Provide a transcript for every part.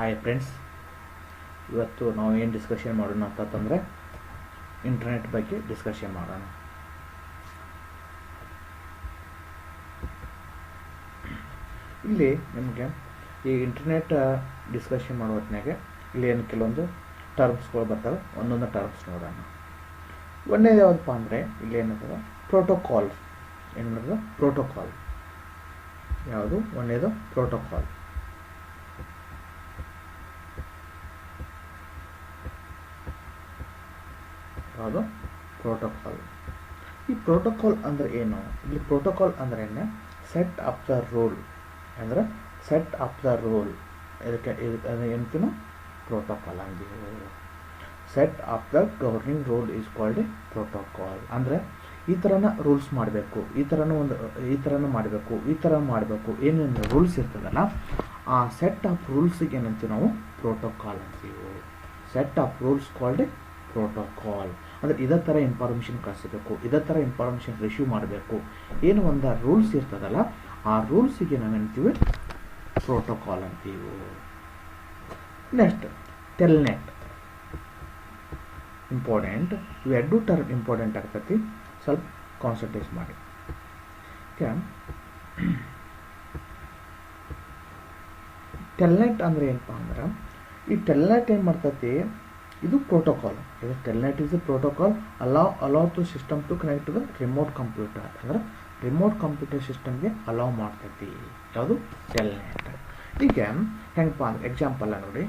Hi friends, ಇವತ್ತು ನಾವು ಏನು ಡಿಸ್ಕಷನ್ ಮಾಡೋಣ ಅಂತಂದರೆ ಇಂಟರ್ನೆಟ್ ಬಗ್ಗೆ ಡಿಸ್ಕಷನ್ ಮಾಡೋಣ. ಇಲ್ಲಿ ನಿಮಗೆ ಈ ಇಂಟರ್ನೆಟ್ ಡಿಸ್ಕಷನ್ ಮಾಡೋ ಹೊತ್ತಿನಾಗೆ ಇಲ್ಲಿ ಏನು ಕೆಲವೊಂದು ಟರ್ಮ್ಸ್ಗಳು ಬರ್ತವೆ. ಒಂದೊಂದು ಟರ್ಮ್ಸ್ ನೋಡೋಣ. ಒಂದೇದು ಯಾವುದಪ್ಪ ಅಂದರೆ ಇಲ್ಲಿ ಏನಂತದ ಪ್ರೋಟೋಕಾಲ್. ಏನು ಮಾಡೋದು? ಪ್ರೋಟೋಕಾಲ್. ಯಾವುದು? ಒಂದೇದು ಪ್ರೋಟೋಕಾಲ್. ಯಾವುದು? ಪ್ರೋಟೋಕಾಲ್. ಈ ಪ್ರೋಟೋಕಾಲ್ ಅಂದರೆ ಏನು? ಇಲ್ಲಿ ಪ್ರೋಟೋಕಾಲ್ ಅಂದ್ರೆ ಏನು? Set of the rule. ಅಂದ್ರೆ ಸೆಟ್ ಆಫ್ ದ ರೂಲ್. ಇದಕ್ಕೆ ಏನಂತೀನೋ ಪ್ರೋಟೋಕಾಲ್ ಅಂತೀವಿ. Set of the governing rule is called A protocol. ಅಂದರೆ ಈ ಥರನ ರೂಲ್ಸ್ ಮಾಡಬೇಕು, ಈ ಥರನೂ ಮಾಡಬೇಕು, ಈ ಥರ ಮಾಡಬೇಕು, ಏನೇನು ರೂಲ್ಸ್ ಇರ್ತದಲ್ಲ ಆ ಸೆಟ್ ಆಫ್ ರೂಲ್ಸಿಗೆ ಏನಂತೀವಿ ನಾವು? ಪ್ರೋಟೋಕಾಲ್ ಅಂತೀವಿ. Set of rules called A protocol. ಅಂದರೆ ಇದೇ ಥರ ಇನ್ಫಾರ್ಮೇಷನ್ ಕಳಿಸಬೇಕು, ಇದೇ ಥರ ಇನ್ಫಾರ್ಮೇಷನ್ ರಿಸೀವ್ ಮಾಡಬೇಕು, ಏನು ಒಂದು ರೂಲ್ಸ್ ಇರ್ತದಲ್ಲ ಆ ರೂಲ್ಸಿಗೆ ನಾವೇಂತೀವಿ? ಪ್ರೋಟೋಕಾಲ್ ಅಂತೀವಿ. Next Telnet. ಇಂಪಾರ್ಟೆಂಟ್. ಇವೆರಡು ಟರ್ಮ್ ಇಂಪಾರ್ಟೆಂಟ್ ಆಗ್ತೈತಿ, ಸ್ವಲ್ಪ ಕಾನ್ಸಂಟ್ರೇಟ್ ಮಾಡಿ. ಟೆಲ್ನೆಟ್ ಅಂದರೆ ಏನಪ್ಪ ಅಂದ್ರೆ ಈ ಟೆಲ್ನೆಟ್ ಏನು ಮಾಡ್ತೈತಿ? ಇದು ಪ್ರೋಟೋಕಾಲ್. ಇದು telnet is a protocol allow to system to connect to the remote computer. ಅಂದ್ರೆ ರಿಮೋಟ್ ಕಂಪ್ಯೂಟರ್ ಸಿಸ್ಟಮ್ಗೆ ಅಲೌ ಮಾಡ್ತೈತಿ. ಯಾವುದು? ಟೆಲ್ನೆಟ್. ಈಗ ಹೆಂಗಪ್ಪ ಅಂದ್ರೆ ಎಕ್ಸಾಂಪಲ್ ನೋಡಿ,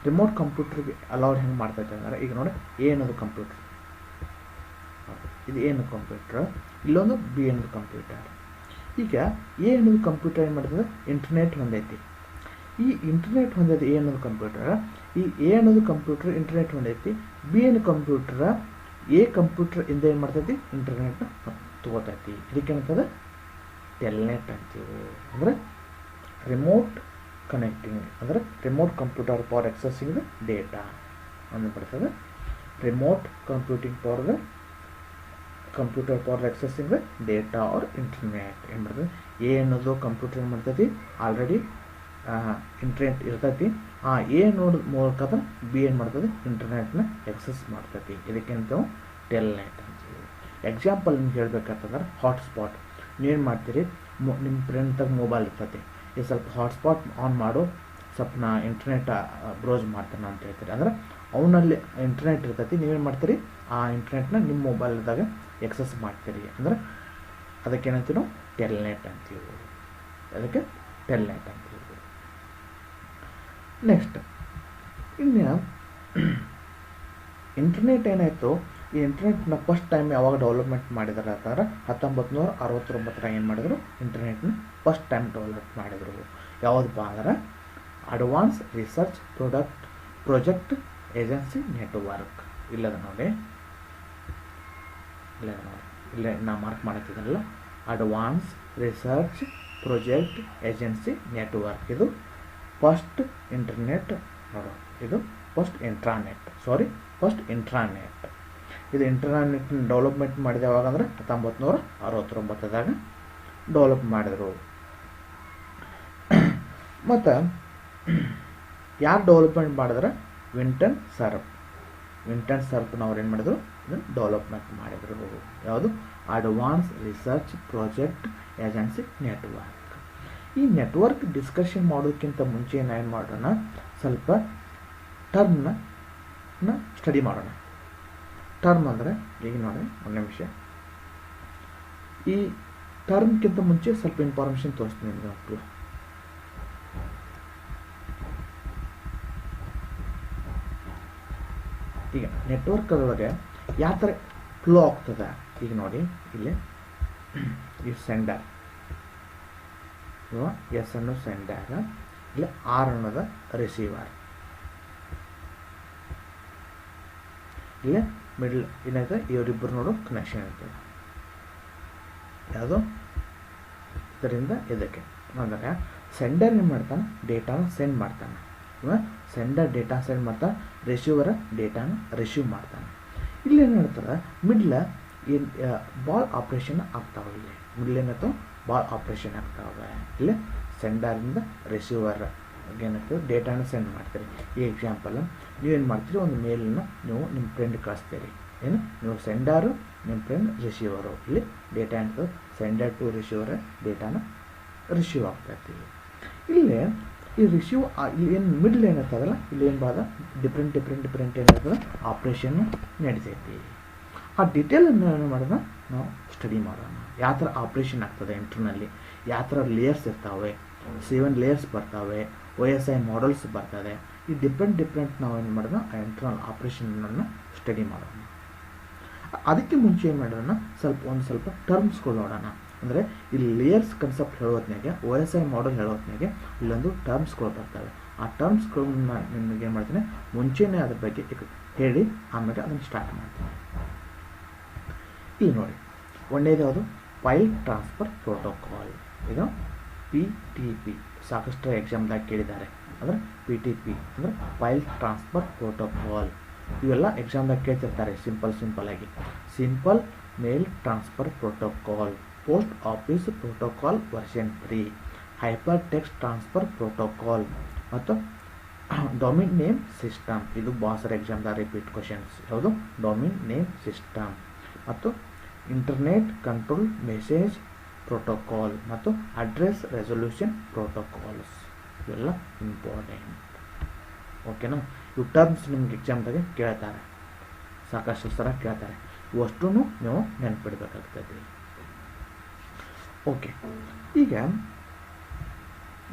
ರಿಮೋಟ್ ಕಂಪ್ಯೂಟರ್ಗೆ ಅಲೌಡ್ ಹೆಂಗೆ ಮಾಡ್ತೈತೆ ಅಂದ್ರೆ ಈಗ ನೋಡಿ ಏನದು ಕಂಪ್ಯೂಟರ್, ಇದು ಏನು ಕಂಪ್ಯೂಟರ್, ಇಲ್ಲೊಂದು ಬಿ ಅನ್ನೋದು ಕಂಪ್ಯೂಟರ್. ಈಗ ಎ ಅನ್ನೋದು ಕಂಪ್ಯೂಟರ್ ಏನು ಮಾಡ್ತದೆ? ಇಂಟರ್ನೆಟ್ ಹೊಂದೈತಿ. ಈ ಇಂಟರ್ನೆಟ್ ಹೊಂದೈತಿ ಎ ಅನ್ನೋದು ಕಂಪ್ಯೂಟರ್. ಈ ಎ ಅನ್ನೋದು ಕಂಪ್ಯೂಟರ್ ಇಂಟರ್ನೆಟ್ ಹೊಂದೈತಿ. ಬಿ ಅನ್ನೋ ಕಂಪ್ಯೂಟರ್ ಎ ಕಂಪ್ಯೂಟರ್ ಇಂದ ಏನು ಮಾಡ್ತೈತಿ? ಇಂಟರ್ನೆಟ್ನ ತಗೋತೈತಿ. ಇದಕ್ಕೇನಂತದ? ಟೆಲ್ನೆಟ್ ಅಂತೀವಿ. ಅಂದರೆ ರಿಮೋಟ್ ಕನೆಕ್ಟಿಂಗ್. ಅಂದರೆ remote computer for accessing the data ಅಂತ ಬರ್ತದೆ. Remote computing for the computer for accessing the data or internet ಏನು ಮಾಡ್ತದೆ? ಎ ಅನ್ನೋದು ಕಂಪ್ಯೂಟರ್ ಏನು ಮಾಡ್ತೈತಿ? ಆಲ್ರೆಡಿ ಇಂಟರ್ನೆಟ್ ಇರ್ತೈತಿ. ಆ ಎ ನೋಡ್ ಮೂಲಕ ಬಿ ಏನು ಮಾಡ್ತದೆ? ಇಂಟರ್ನೆಟ್ನ ಎಕ್ಸೆಸ್ ಮಾಡ್ತೈತಿ. ಇದಕ್ಕೆಂತ ಟೆಲ್ನೆಟ್ ಅಂತೀವಿ. ಎಕ್ಸಾಂಪಲ್ ನಿಮ್ಗೆ ಹೇಳ್ಬೇಕಂತಂದ್ರೆ ಹಾಟ್ಸ್ಪಾಟ್. ನೀವೇನು ಮಾಡ್ತೀರಿ? ನಿಮ್ಮ ಫ್ರೆಂಡ್ ತಗ ಮೊಬೈಲ್ ಇರ್ತೈತಿ, ಇದು ಸ್ವಲ್ಪ ಹಾಟ್ಸ್ಪಾಟ್ ಆನ್ ಮಾಡು, ಸ್ವಲ್ಪ ನಾ ಇಂಟರ್ನೆಟ್ ಬ್ರೌಸ್ ಮಾಡ್ತಾನೆ ಅಂತ ಹೇಳ್ತೀರಿ. ಅಂದ್ರೆ ಅವನಲ್ಲಿ ಇಂಟರ್ನೆಟ್ ಇರ್ತೈತಿ, ನೀವೇನು ಮಾಡ್ತೀರಿ? ಆ ಇಂಟರ್ನೆಟ್ನ ನಿಮ್ಮ ಮೊಬೈಲ್ದಾಗ ಎಕ್ಸೆಸ್ ಮಾಡ್ತೀರಿ. ಅಂದ್ರೆ ಅದಕ್ಕೇನಂತೀವಿ ನಾವು? ಟೆಲ್ನೆಟ್ ಅಂತೀವಿ. ಅದಕ್ಕೆ ಟೆಲ್ನೆಟ್ ಅಂತೀವಿ. ನೆಕ್ಸ್ಟ್ ಇನ್ನು ಇಂಟರ್ನೆಟ್ ಏನಾಯಿತು? ಈ ಇಂಟರ್ನೆಟ್ನ ಫಸ್ಟ್ ಟೈಮ್ ಯಾವಾಗ ಡೆವಲಪ್ಮೆಂಟ್ ಮಾಡಿದಾರೆ ಅಂತಂದ್ರೆ 1969 ಏನು ಮಾಡಿದ್ರು? ಇಂಟರ್ನೆಟ್ನ ಫಸ್ಟ್ ಟೈಮ್ ಡೆವಲಪ್ ಮಾಡಿದರು. ಯಾವುದಪ್ಪ ಅಂದ್ರೆ advance research project agency network. ಇಲ್ಲದ ನೋಡಿ, ಇಲ್ಲೇ ನಾ ಮಾರ್ಕ್ ಮಾಡ್ತಿದ್ದಲ್ಲ, advance research project agency network. ಇದು ಫಸ್ಟ್ ಇಂಟರ್ನೆಟ್ ನೋಡೋ, ಇದು ಫಸ್ಟ್ ಇಂಟ್ರಾನೆಟ್. ಇದು ಇಂಟರ್ನೆಟ್ ಡೆವಲಪ್ಮೆಂಟ್ ಮಾಡಿದ ಯಾವಾಗ ಅಂದ್ರೆ 1969 ಡೆವಲಪ್ ಮಾಡಿದರು. ಮತ್ತು ಯಾರು ಡೆವಲಪ್ಮೆಂಟ್ ಮಾಡಿದ್ರೆ? ವಿಂಟನ್ ಸರ್ಫ್ನವ್ರು ಏನು ಮಾಡಿದ್ರು? ಇದನ್ನು ಡೆವಲಪ್ಮೆಂಟ್ ಮಾಡಿದರು. ಯಾವುದು? Advance research project agency network. ಈ ನೆಟ್ವರ್ಕ್ ಡಿಸ್ಕಷನ್ ಮಾಡೋದಕ್ಕಿಂತ ಮುಂಚೆ ಏನು ಮಾಡೋಣ? ಸ್ವಲ್ಪ ಟರ್ಮ್ನ ಸ್ಟಡಿ ಮಾಡೋಣ. ಟರ್ಮ್ ಅಂದರೆ ಈಗ ನೋಡಿ, ಒಂದು ನಿಮಿಷ. ಈ ಟರ್ಮ್ಗಿಂತ ಮುಂಚೆ ಸ್ವಲ್ಪ ಇನ್ಫಾರ್ಮೇಷನ್ ತೋರಿಸ್ತೀನಿ ನಿಮಗೆ ಮಕ್ಕಳು. ಈಗ ನೆಟ್ವರ್ಕ್ ಅದರೊಳಗೆ ಯಾವ ಥರ ಫ್ಲೋ ಆಗ್ತದೆ? ಈಗ ನೋಡಿ, ಇಲ್ಲಿ ಈ ಸೆಂಡರ್ ಎಸ್ ಅನ್ನೋ ಸೆಂಡರ್, ಇಲ್ಲ ಆರ್ ಅನ್ನೋದ ರಿಸೀವರ್, ಇಲ್ಲ ಮಿಡ್ಲ್ ಏನಾಯ್ತು? ಇವರಿಬ್ಬರು ನೋಡು ಕನೆಕ್ಷನ್ ಇರ್ತದೆ. ಯಾವುದು? ಇದರಿಂದ ಇದಕ್ಕೆ ಅಂದರೆ ಸೆಂಡರ್ ಏನು ಮಾಡ್ತಾನೆ? ಡೇಟಾನ ಸೆಂಡ್ ಮಾಡ್ತಾನೆ. ಸೆಂಡರ್ ಡೇಟಾ ಸೆಂಡ್ ಮಾಡ್ತಾನೆ, ರಿಸೀವರ್ ಡೇಟಾನ ರಿಸೀವ್ ಮಾಡ್ತಾನೆ. ಇಲ್ಲಿ ಏನು ಹೇಳ್ತಾರೆ? ಮಿಡ್ಲ್ ಏನು ಬಾಲ್ ಆಪ್ರೇಷನ್ ಆಗ್ತಾವೆ. ಇಲ್ಲಿ ಮಿಡ್ಲ್ ಏನಾಯ್ತು? ಬಾಲ್ ಆಪ್ರೇಷನ್ ಆಗ್ತಾವೆ. ಇಲ್ಲಿ ಸೆಂಡರಿಂದ ರಿಸೀವರ್ ಏನಾಗ್ತದೆ ಡೇಟಾನ ಸೆಂಡ್ ಮಾಡ್ತೀರಿ. ಈ ಎಕ್ಸಾಂಪಲ್ ನೀವೇನು ಮಾಡ್ತೀರಿ, ಒಂದು ಮೇಲನ್ನು ನೀವು ನಿಮ್ಮ ಫ್ರೆಂಡ್ ಕಳಿಸ್ತೀರಿ. ಏನು ನೀವು ಸೆಂಡರು, ನಿಮ್ಮ ಫ್ರೆಂಡ್ ರಿಸೀವರು. ಇಲ್ಲಿ ಡೇಟಾ ಏನಿರ್ತದೆ ಸೆಂಡರ್ ಟು ರಿಸೀವರ್ ಡೇಟಾನ ರಿಸೀವ್ ಆಗ್ತಾಯಿರ್ತೀವಿ. ಇಲ್ಲೇ ಈ ರಿಸೀವ್ ಇಲ್ಲಿ ಏನು ಮಿಡ್ಲ್ ಏನಿರ್ತದಲ್ಲ, ಇಲ್ಲಿ ಏನು ಬಾದ ಡಿಫ್ರೆಂಟ್ ಏನಿರ್ತದೆ ಆಪ್ರೇಷನ್ ನಡೀತೈತಿ. ಆ ಡೀಟೇಲನ್ನು ಏನು ಮಾಡೋಣ, ನಾವು ಸ್ಟಡಿ ಮಾಡೋಣ. ಯಾವ ಥರ ಆಪ್ರೇಷನ್ ಆಗ್ತದೆ ಇಂಟರ್ನಲ್ಲಿ, ಯಾವ ಥರ ಲೇಯರ್ಸ್ ಇರ್ತಾವೆ, 7 ಲೇಯರ್ಸ್ ಬರ್ತಾವೆ, OSI ಮಾಡಲ್ಸ್ ಬರ್ತದೆ. ಈ ಡಿಫ್ರೆಂಟ್ ನಾವೇನು ಮಾಡೋಣ, ಆ ಇಂಟರ್ನಲ್ ಆಪ್ರೇಷನನ್ನು ಸ್ಟಡಿ ಮಾಡೋಣ. ಅದಕ್ಕೆ ಮುಂಚೆ ಏನು ಮಾಡೋಣ, ಒಂದು ಸ್ವಲ್ಪ ಟರ್ಮ್ಸ್ಗಳು ನೋಡೋಣ. ಅಂದರೆ ಇಲ್ಲಿ ಲೇಯರ್ಸ್ ಕನ್ಸೆಪ್ಟ್ ಹೇಳೋದ್ನಾಗೆ, OSI ಮಾಡಲ್ ಹೇಳೋದ್ನಾಗೆ ಇಲ್ಲೊಂದು ಟರ್ಮ್ಸ್ಗಳು ಬರ್ತವೆ. ಆ ಟರ್ಮ್ಸ್ಗಳನ್ನ ನಿಮಗೆ ಏನು ಮಾಡ್ತೀನಿ, ಮುಂಚೆನೇ ಅದ್ರ ಬಗ್ಗೆ ಹೇಳಿ ಆಮೇಲೆ ಅದನ್ನು ಸ್ಟಾರ್ಟ್ ಮಾಡ್ತೀನಿ. ಇಲ್ಲಿ ನೋಡಿ, ಒಂದೇದು ಯಾವುದು ಫೈಲ್ ಟ್ರಾನ್ಸ್ಫರ್ ಪ್ರೋಟೋಕಾಲ್. ಇದು PTP, ಸಾಕಷ್ಟು ಎಕ್ಸಾಮ್ದಾಗ ಕೇಳಿದ್ದಾರೆ. ಅಂದರೆ PTP ಅಂದರೆ ಫೈಲ್ ಟ್ರಾನ್ಸ್ಫರ್ ಪ್ರೋಟೋಕಾಲ್. ಇವೆಲ್ಲ ಎಕ್ಸಾಮ್ದಾಗ ಕೇಳ್ತಿರ್ತಾರೆ ಸಿಂಪಲ್ ಆಗಿ. Simple mail transfer protocol, post office protocol version 3, hyper text transfer protocol ಮತ್ತು ಡೊಮೇನ್ ನೇಮ್ ಸಿಸ್ಟಮ್. ಇದು ಬಾಸರ್ ಎಕ್ಸಾಮ್ದಾಗ ರಿಪೀಟ್ ಕ್ವಶನ್ಸ್. ಯಾವುದು ಡೊಮೇನ್ ನೇಮ್ ಸಿಸ್ಟಮ್ ಮತ್ತು ಇಂಟರ್ನೆಟ್ ಕಂಟ್ರೋಲ್ ಮೆಸೇಜ್ ಪ್ರೋಟೋಕಾಲ್ ಮತ್ತು ಅಡ್ರೆಸ್ ರೆಸೊಲ್ಯೂಷನ್ ಪ್ರೋಟೋಕಾಲ್ಸ್. ಇವೆಲ್ಲ ಇಂಪಾರ್ಟೆಂಟ್. ಓಕೆನಾ? ಇವು ಟರ್ಮ್ಸ್ ನಿಮ್ಗೆ ಎಕ್ಸಾಮ್ದಾಗೆ ಕೇಳ್ತಾರೆ, ಸಾಕಷ್ಟು ಸಲ ಕೇಳ್ತಾರೆ. ಇವಷ್ಟೂ ನೀವು ನೆನ್ಪಿಡ್ಬೇಕಾಗ್ತದೆ. ಓಕೆ, ಈಗ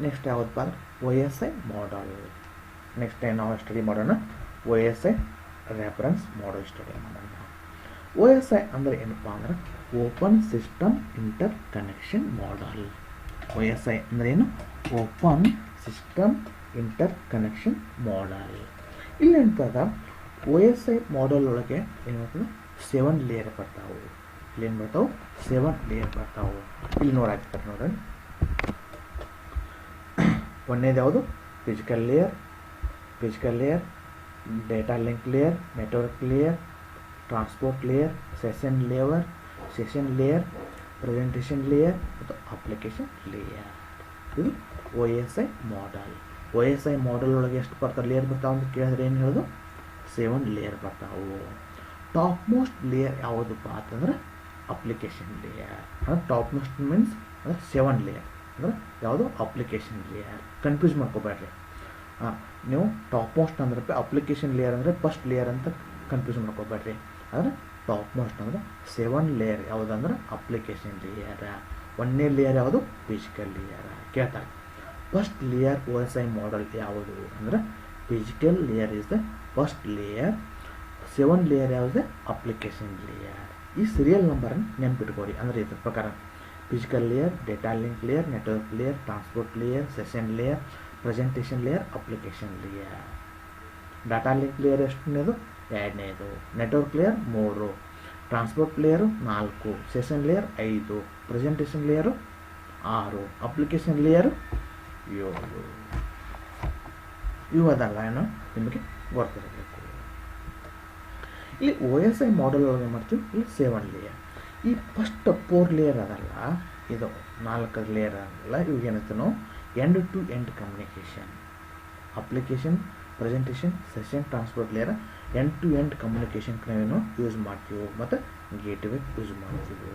ನೆಕ್ಸ್ಟ್ ಯಾವತ್ತಪ್ಪ ಅಂದ್ರೆ OSI ಮಾಡಲ್. ನೆಕ್ಸ್ಟ್ ನಾವು ಸ್ಟಡಿ ಮಾಡೋಣ, OSI ರೆಫರೆನ್ಸ್ ಮಾಡಲ್ ಸ್ಟಡಿ ಮಾಡೋಣ. OSI ಅಂದರೆ ಏನಪ್ಪ ಅಂದ್ರೆ ಓಪನ್ ಸಿಸ್ಟಮ್ ಇಂಟರ್ ಕನೆಕ್ಷನ್ ಮಾಡಲ್. OSI ಅಂದ್ರೆ ಏನು? ಓಪನ್ ಸಿಸ್ಟಮ್ ಇಂಟರ್ ಕನೆಕ್ಷನ್ ಮಾಡಲ್. ಇಲ್ಲಿ ಎಂತದ OSI ಮಾಡಲ್ ಒಳಗೆ ಏನಾಗ್ತದೆ, 7 ಲೇಯರ್ ಬರ್ತಾವೆ. ಇಲ್ಲಿ ಏನು ಬರ್ತಾವೆ, 7 ಲೇಯರ್ ಬರ್ತಾವೆ. ಇಲ್ಲಿ ನೋಡಾಕ್ತಾರೆ ನೋಡ್ರಿ. ಒಂದೇದು ಯಾವುದು physical layer, data link layer, network layer, transport layer, session layer, presentation layer ಮತ್ತು ಅಪ್ಲಿಕೇಶನ್ ಲೇಯರ್. ಇದು OSI ಮಾಡಲ್. OSI ಮಾಡಲ್ ಒಳಗೆ ಎಷ್ಟು ಬರ್ತಾವೆ ಲೇಯರ್ ಬರ್ತಾವೆ ಅಂತ ಕೇಳಿದ್ರೆ ಏನು ಹೇಳೋದು, 7 ಲೇಯರ್ ಬರ್ತಾವೆ. ಟಾಪ್ ಮೋಸ್ಟ್ ಲೇಯರ್ ಯಾವುದಪ್ಪ ಅಂತಂದ್ರೆ ಅಪ್ಲಿಕೇಶನ್ ಲೇಯರ್. ಅಂದರೆ ಟಾಪ್ ಮೋಸ್ಟ್ ಮೀನ್ಸ್ ಅಂದರೆ 7 ಲೇಯರ್ ಅಂದರೆ ಯಾವುದು ಅಪ್ಲಿಕೇಶನ್ ಲೇಯರ್. ಕನ್ಫ್ಯೂಸ್ ಮಾಡ್ಕೋಬೇಡ್ರಿ. ನೀವು ಟಾಪ್ ಮೋಸ್ಟ್ ಅಂದ್ರೆ ಅಪ್ಲಿಕೇಶನ್ ಲೇಯರ್ ಅಂದರೆ ಫಸ್ಟ್ ಲೇಯರ್ ಅಂತ ಕನ್ಫ್ಯೂಸ್ ಮಾಡ್ಕೋಬೇಡ್ರಿ. ಅಂದರೆ ಟಾಪ್ ಮೋಸ್ಟ್ ಅಂದರೆ 7 ಲೇಯರ್ ಯಾವುದಂದ್ರೆ ಅಪ್ಲಿಕೇಶನ್ ಲೇಯರ್. 1ನೇ ಲೇಯರ್ ಯಾವುದು ಫಿಸಿಕಲ್ ಲೇಯರ್. ಕೇಳ್ತಾರೆ ಫಸ್ಟ್ ಲೇಯರ್ OSI ಮಾಡಲ್ ಯಾವುದು ಅಂದರೆ physical layer is the first layer. 7 layer ಯಾವುದು ಅಪ್ಲಿಕೇಶನ್ ಲೇಯರ್. ಈ ಸೀರಿಯಲ್ ನಂಬರನ್ನು ನೆನ್ಪಿಟ್ಕೋರಿ. ಅಂದರೆ ಇದ್ರ ಪ್ರಕಾರ physical layer, data link layer, network layer, transport layer, session layer, presentation layer, application layer. Data link layer ಎಷ್ಟನೇದು? 2ನೇದು. Network layer 3, transport layer 4, session layer 5, presentation layer 6, application layer 7. ಇವದಲ್ಲ ಏನು ನಿಮಗೆ ಗೊತ್ತಿರಬೇಕು. ಇಲ್ಲಿ OSI ಮಾಡಲ್ ಒಳಗೆ ಮಾಡ್ತೀವಿ, ಇಲ್ಲಿ 7 ಲೇಯರ್. ಈ ಫಸ್ಟ್ 4 ಲೇಯರ್ ಅದಲ್ಲ, ಇದು 4 ಲೇಯರ್ ಅದಲ್ಲ, ಇವಾಗೇನಂತನೋ end to end communication. Application, presentation, session, transport layer end to end communication ನಾವೇನು ಯೂಸ್ ಮಾಡ್ತೀವಿ ಮತ್ತು ಗೇಟ್ವೇ ಯೂಸ್ ಮಾಡ್ತೀವಿ.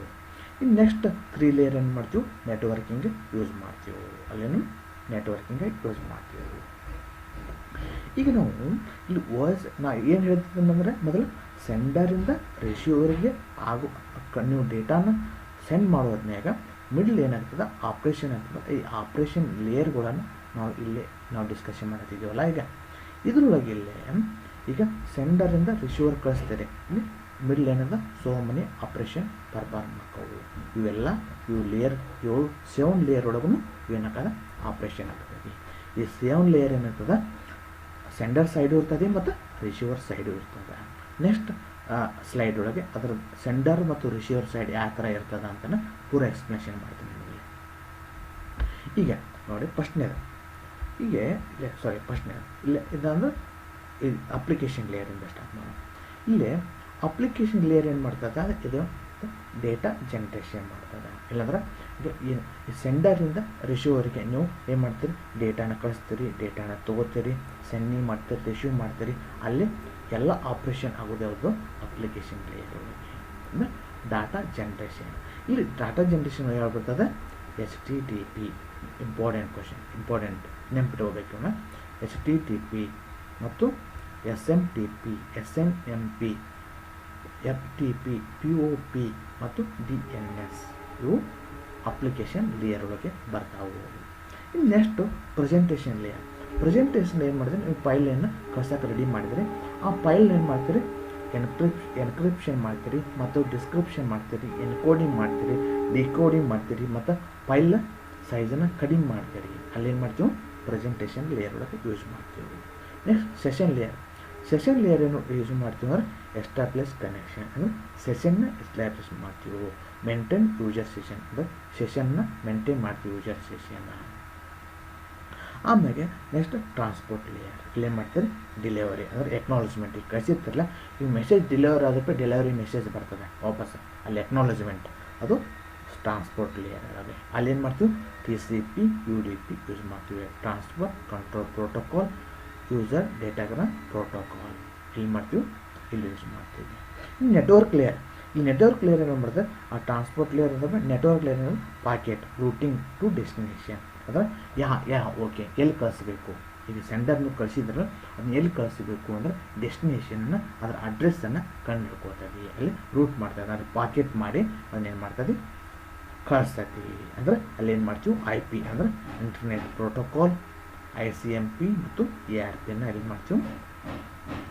ಇನ್ನು ನೆಕ್ಸ್ಟ್ 3 ಲೇಯರ್ ಏನು ಮಾಡ್ತೀವಿ, ನೆಟ್ವರ್ಕಿಂಗ್ ಯೂಸ್ ಮಾಡ್ತೀವಿ. ಅಲ್ಲೇನು ನೆಟ್ವರ್ಕಿಂಗ್ ಯೂಸ್ ಮಾಡ್ತೀವಿ. ಈಗ ನಾವು ಇಲ್ಲಿ ನಾ ಏನು ಹೇಳ್ತಿದ್ದೀನಿ ಅಂದರೆ, ಮೊದಲು ಸೆಂಡರಿಂದ ರಿಸೀವರ್ಗೆ ನೀವು ಡೇಟಾನ ಸೆಂಡ್ ಮಾಡೋದ್ನಾಗ ಮಿಡ್ಲ್ ಏನಾಗ್ತದೆ, ಆಪ್ರೇಷನ್ ಆಗ್ತದೆ. ಈ ಆಪ್ರೇಷನ್ ಲೇಯರ್ಗಳನ್ನು ನಾವು ಡಿಸ್ಕಷನ್ ಮಾಡ್ತಿದ್ದೀವಲ್ಲ. ಈಗ ಇದ್ರೊಳಗೆ ಇಲ್ಲೇ ಈಗ ಸೆಂಡರಿಂದ ರಿಸೀವರ್ ಕಳಿಸ್ತಾರೆ. ಇಲ್ಲಿ ಮಿಡ್ಲ್ ಏನದ ಮನಿ ಆಪ್ರೇಷನ್ ಪರ್ಫಾರ್ಮ್ ಮಾಡ್ಕೋವು. ಇವು ಲೇಯರ್ 7 ಲೇಯರ್ ಒಳಗೂ ಏನಾಗ್ತದೆ, ಆಪ್ರೇಷನ್ ಆಗ್ತದೆ. ಈ 7 ಲೇಯರ್ ಏನಾಗ್ತದೆ, ಸೆಂಡರ್ ಸೈಡು ಇರ್ತದೆ ಮತ್ತು ರಿಸೀವರ್ ಸೈಡು ಇರ್ತದೆ. ನೆಕ್ಸ್ಟ್ ಸ್ಲೈಡ್ ಒಳಗೆ ಅದರ ಸೆಂಡರ್ ಮತ್ತು ರಿಸೀವರ್ ಸೈಡ್ ಯಾವ ಥರ ಇರ್ತದೆ ಅಂತ ಪೂರ ಎಕ್ಸ್ಪ್ಲನೇಷನ್ ಮಾಡ್ತೀನಿ ನಿಮಗೆ. ಈಗ ನೋಡಿ ಫಸ್ಟ್ನೇದು ಇಲ್ಲೇ ಇದಂದ್ರೆ ಇದು ಅಪ್ಲಿಕೇಶನ್ ಲೇಯರಿಂದ ಸ್ಟಾರ್ಟ್ ಮಾಡೋಣ. ಇಲ್ಲೇ ಅಪ್ಲಿಕೇಶನ್ ಲೇಯರ್ ಏನು ಮಾಡ್ತದೆ, ಇದು ಡೇಟಾ ಜನ್ರೇಷನ್ ಮಾಡ್ತದೆ. ಇಲ್ಲಾಂದ್ರೆ ಈ ಸೆಂಡರಿಂದ ರಿಸೀವರ್ಗೆ ನೀವು ಏನು ಮಾಡ್ತೀರಿ, ಡೇಟಾನ ಕಳಿಸ್ತೀರಿ, ಡೇಟಾನ ತೊಗೋತೀರಿ, ಸೆಂಡಿಂಗ್ ಮಾಡ್ತೀರಿ, ರಿಸೀವ್ ಮಾಡ್ತೀರಿ. ಅಲ್ಲಿ ಎಲ್ಲ ಆಪ್ರೇಷನ್ ಆಗೋದು ಯಾವುದು, ಅಪ್ಲಿಕೇಶನ್ ಲೇಯರ್ ಒಳಗೆ ಅಂದರೆ ಡಾಟಾ ಜನ್ರೇಷನ್. ಇಲ್ಲಿ ಡಾಟಾ ಜನ್ರೇಷನ್ ಯಾವ್ದು ಬರ್ತದೆ, HTTP. ಇಂಪಾರ್ಟೆಂಟ್ ಕ್ವಶನ್, ಇಂಪಾರ್ಟೆಂಟ್ ನೆನಪಿಟ್ಕೋಬೇಕು. HTTP ಮತ್ತು SMTP, SNMP, FTP, POP ಮತ್ತು DNS ಇವು ಅಪ್ಲಿಕೇಶನ್ ಲೇಯರ್ ಒಳಗೆ ಬರ್ತಾವೆ. ಇನ್ನು ನೆಕ್ಸ್ಟು ಪ್ರೆಸೆಂಟೇಷನ್ ಲೇಯರ್. ಪ್ರೆಸೆಂಟೇಷನ್ ಏನು ಮಾಡಿದ್ರೆ, ನೀವು ಫೈಲನ್ನು ಕಳ್ಸೋಕೆ ರೆಡಿ ಮಾಡಿದರೆ ಆ ಫೈಲ್ ಏನು ಮಾಡ್ತೀರಿ, ಎನ್ಕ್ರಿಪ್ಷನ್ ಮಾಡ್ತೀರಿ ಮತ್ತು ಡಿಸ್ಕ್ರಿಪ್ಷನ್ ಮಾಡ್ತೀರಿ, ಎನ್ಕೋಡಿಂಗ್ ಮಾಡ್ತೀರಿ, ಡಿಕೋಡಿಂಗ್ ಮಾಡ್ತೀರಿ ಮತ್ತು ಫೈಲ್ ಸೈಜನ್ನು ಕಡಿಮೆ ಮಾಡ್ತೀರಿ. ಅಲ್ಲೇನು ಮಾಡ್ತೀವಿ, ಪ್ರೆಸೆಂಟೇಷನ್ ಲೇಯರ್ ಒಳಗೆ ಯೂಸ್ ಮಾಡ್ತೀವಿ. Next session layer. Session layer ಏನು ಯೂಸ್ ಮಾಡ್ತೀವಿ ಅಂದ್ರೆ ಎಸ್ಟಾಬ್ಲಿಷ್ ಕನೆಕ್ಷನ್ ಅಂದರೆ ಸೆಷನ್ನ ಎಸ್ಟಾಬ್ಲಿಷ್ ಮಾಡ್ತೀವಿ. ಮೇಂಟೈನ್ ಯೂಸರ್ ಸೆಷನ್ ಅಂದರೆ ಸೆಷನ್ನ ಮೇಂಟೈನ್ ಮಾಡ್ತೀವಿ, ಯೂಸರ್ ಸೆಷನ್ನ. ಆಮೇಲೆ ನೆಕ್ಸ್ಟ್ ಟ್ರಾನ್ಸ್ಪೋರ್ಟ್ ಲೇಯರ್. ಇಲ್ಲೇನು ಮಾಡ್ತೀರಿ, ಡಿಲಿವರಿ ಅಂದರೆ ಎಕ್ನಾಲಜ್ಮೆಂಟ್. ಈಗ ಕಳಿಸಿರ್ತಿರಲ್ಲ, ಈಗ ಮೆಸೇಜ್ ಡೆಲಿವರಿ ಆದಪ್ಪ ಡೆಲಿವರಿ ಮೆಸೇಜ್ ಬರ್ತದೆ ವಾಪಸ್, ಅಲ್ಲಿ ಎಕ್ನಾಲಜ್ಮೆಂಟ್, ಅದು ಟ್ರಾನ್ಸ್ಪೋರ್ಟ್ ಲೇಯರ್ ಒಳಗೆ. ಅಲ್ಲೇನು ಮಾಡ್ತೀವಿ, TCP UDP ಯೂಸ್ ಮಾಡ್ತೀವಿ. Transfer control protocol, user datagram protocol ಇಲ್ಲಿ ಮಾಡ್ತೀವಿ, ಇಲ್ಲಿ ಯೂಸ್ ಮಾಡ್ತೀವಿ. Network layer. ಈ ನೆಟ್ವರ್ಕ್ ಲೇಯರ್ ಏನು ಮಾಡ್ತದೆ, ಆ ಟ್ರಾನ್ಸ್ಪೋರ್ಟ್ ಲೇಯರ್ ಅಂದರೆ ನೆಟ್ವರ್ಕ್ ಲೇಯರ್ ಅಂದರೆ ಪಾಕೆಟ್ ರೂಟಿಂಗ್ ಟು ಡೆಸ್ಟಿನೇಷನ್. ಅಂದರೆ ಓಕೆ ಎಲ್ಲಿ ಕಳಿಸ್ಬೇಕು, ಈಗ ಸೆಂಡರ್ನು ಕಳಿಸಿದ್ರೆ ಅದನ್ನ ಎಲ್ಲಿ ಕಳಿಸಬೇಕು ಅಂದರೆ ಡೆಸ್ಟಿನೇಷನ್ನ ಅದರ ಅಡ್ರೆಸ್ಸನ್ನು ಕಂಡು ಹಿಡ್ಕೋತೀವಿ, ಅಲ್ಲಿ ರೂಟ್ ಮಾಡ್ತದೆ, ಅಂದರೆ ಪಾಕೆಟ್ ಮಾಡಿ ಅದನ್ನೇನು ಮಾಡ್ತದೆ, ಕಳಿಸ್ತೈತಿ. ಅಂದರೆ ಅಲ್ಲೇನು ಮಾಡ್ತೀವಿ, IP ಅಂದರೆ ಇಂಟರ್ನೆಟ್ ಪ್ರೋಟೋಕಾಲ್, ICMP ಮತ್ತು ARPನ ಎಲ್ಲಿ ಮಾಡ್ತೀವಿ,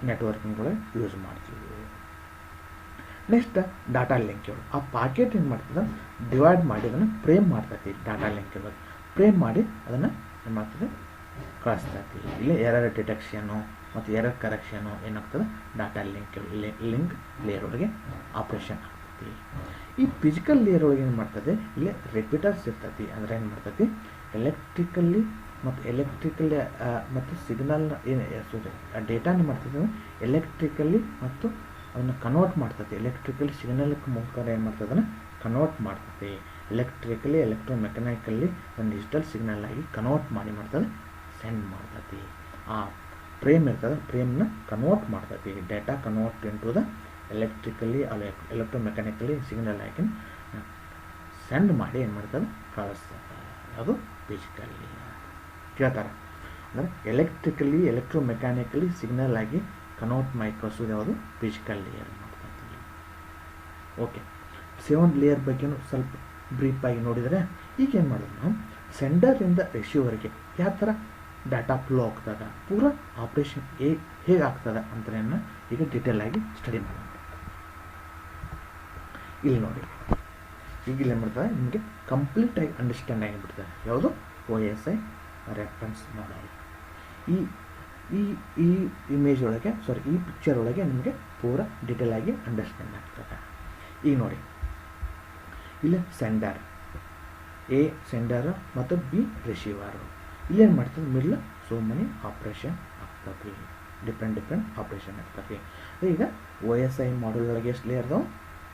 ನೆಟ್ವರ್ಕಿಂಗ್ ಒಳಗೆ ಯೂಸ್ ಮಾಡ್ತೀವಿ. ನೆಕ್ಸ್ಟ್ ಡಾಟಾ ಲಿಂಕ್ ಒಳಗೆ ಆ ಪಾಕೆಟ್ ಏನು ಮಾಡ್ತದೆ, ಡಿವೈಡ್ ಮಾಡಿ ಅದನ್ನು ಫ್ರೇಮ್ ಮಾಡ್ತೈತಿ. ಡಾಟಾ ಲಿಂಕ್ ಒಳಗೆ ಫ್ರೇಮ್ ಮಾಡಿ ಅದನ್ನು ಏನು ಮಾಡ್ತದೆ, ಕಳಿಸ್ತೈತಿ. ಇಲ್ಲಿ ಎರರ್ ಡಿಟೆಕ್ಷನು ಮತ್ತು ಎರರ್ ಕರೆಕ್ಷನು ಏನಾಗ್ತದೆ, ಡಾಟಾ ಲಿಂಕ್ ಲೇಯರ್ ಒಳಗೆ ಆಪ್ರೇಷನ್ ಆಗ್ತೈತಿ. ಈ ಫಿಸಿಕಲ್ ಲೇಯರ್ ಒಳಗೆ ಏನು ಮಾಡ್ತದೆ, ಇಲ್ಲಿ ರಿಪೀಟರ್ಸ್ ಇರ್ತೈತಿ. ಅಂದರೆ ಏನು ಮಾಡ್ತೈತಿ, ಎಲೆಕ್ಟ್ರಿಕಲ್ಲಿ ಮತ್ತು ಸಿಗ್ನಲ್ನ ಡೇಟಾನ ಮಾಡ್ತದೆ ಎಲೆಕ್ಟ್ರಿಕಲ್ಲಿ ಮತ್ತು ಅದನ್ನು ಕನ್ವರ್ಟ್ ಮಾಡ್ತದೆ. ಎಲೆಕ್ಟ್ರಿಕಲಿ ಸಿಗ್ನಲ್ ಮುಖಾಂತರ ಏನು ಮಾಡ್ತದೆ, ಅದನ್ನು ಕನ್ವರ್ಟ್ ಮಾಡ್ತದೆ. ಎಲೆಕ್ಟ್ರಿಕಲಿ ಎಲೆಕ್ಟ್ರೋಮೆಕ್ಯಾನಿಕಲ್ಲಿ ಒಂದು ಡಿಜಿಟಲ್ ಸಿಗ್ನಲ್ ಆಗಿ ಕನ್ವರ್ಟ್ ಮಾಡ್ತದೆ, ಸೆಂಡ್ ಮಾಡ್ತದೆ. ಆ ಫ್ರೇಮ್ ಇರ್ತದೆ, ಫ್ರೇಮ್ನ ಕನ್ವರ್ಟ್ ಮಾಡ್ತದೆ. Data convert into the electrically electromechanically signal ಆಗಿ ಸೆಂಡ್ ಮಾಡಿ ಏನು ಮಾಡ್ತದೆ, ಕಳಿಸ್ತದೆ. ಅದು ಫಿಸಿಕಲಿ ಕೇಳ್ತಾರೆ. ಅಂದರೆ ಎಲೆಕ್ಟ್ರಿಕಲಿ ಎಲೆಕ್ಟ್ರೋಮೆಕ್ಯಾನಿಕಲಿ ಸಿಗ್ನಲ್ ಆಗಿ ಕನ್ವರ್ಟ್ ಮಾಡಿ ಕಳಿಸೋದು ಯಾವುದು, ಫಿಸಿಕಲ್ ಲೇಯರ್ ಮಾಡ್ತೀವಿ. ಓಕೆ, ಸೆವೆಂತ್ ಲೇಯರ್ ಬಗ್ಗೆನೂ ಸ್ವಲ್ಪ ಬ್ರೀಫಾಗಿ ನೋಡಿದರೆ, ಈಗ ಏನು ಮಾಡೋದು ನಾವು, ಸೆಂಡರಿಂದ ರಿಸೀವರ್ಗೆ ಯಾವ ಥರ ಡಾಟಾ ಫ್ಲೋ ಆಗ್ತದೆ, ಪೂರ ಆಪ್ರೇಷನ್ ಹೇಗೆ ಆಗ್ತದೆ ಅಂತೇನ ಈಗ ಡೀಟೇಲ್ ಆಗಿ ಸ್ಟಡಿ ಮಾಡೋಣ. ಇಲ್ಲಿ ನೋಡಿ, ಈಗ ಇಲ್ಲಿ ಏನು ಮಾಡ್ತದೆ, ನಿಮಗೆ ಕಂಪ್ಲೀಟಾಗಿ ಅಂಡರ್ಸ್ಟ್ಯಾಂಡ್ ಆಗಿಬಿಡ್ತದೆ ಯಾವುದು, OSI ರೆಫರೆನ್ಸ್ ಮಾಡಲ್. ಈ ಇಮೇಜ್ ಒಳಗೆ ಈ ಪಿಕ್ಚರ್ ಒಳಗೆ ನಿಮಗೆ ಪೂರ ಡೀಟೇಲ್ ಆಗಿ ಅಂಡರ್ಸ್ಟ್ಯಾಂಡ್ ಆಗ್ತದೆ. ಈಗ ನೋಡಿ, ಇಲ್ಲಿ ಸೆಂಡರ್ A ಸೆಂಡರ್ ಮತ್ತು B ರಿಸೀವರ್. ಇಲ್ಲೇನು ಮಾಡ್ತದೆ, ಮಿಡ್ಲ್ ಸೋ ಮನಿ ಆಪ್ರೇಷನ್ ಆಗ್ತದೆ, ಡಿಫ್ರೆಂಟ್ ಆಪ್ರೇಷನ್ ಆಗ್ತದೆ. ಈಗ OSI ಮಾಡಲ್ ಒಳಗೆ ಎಷ್ಟು ಲೇಯರ್ ಅದಾವೆ,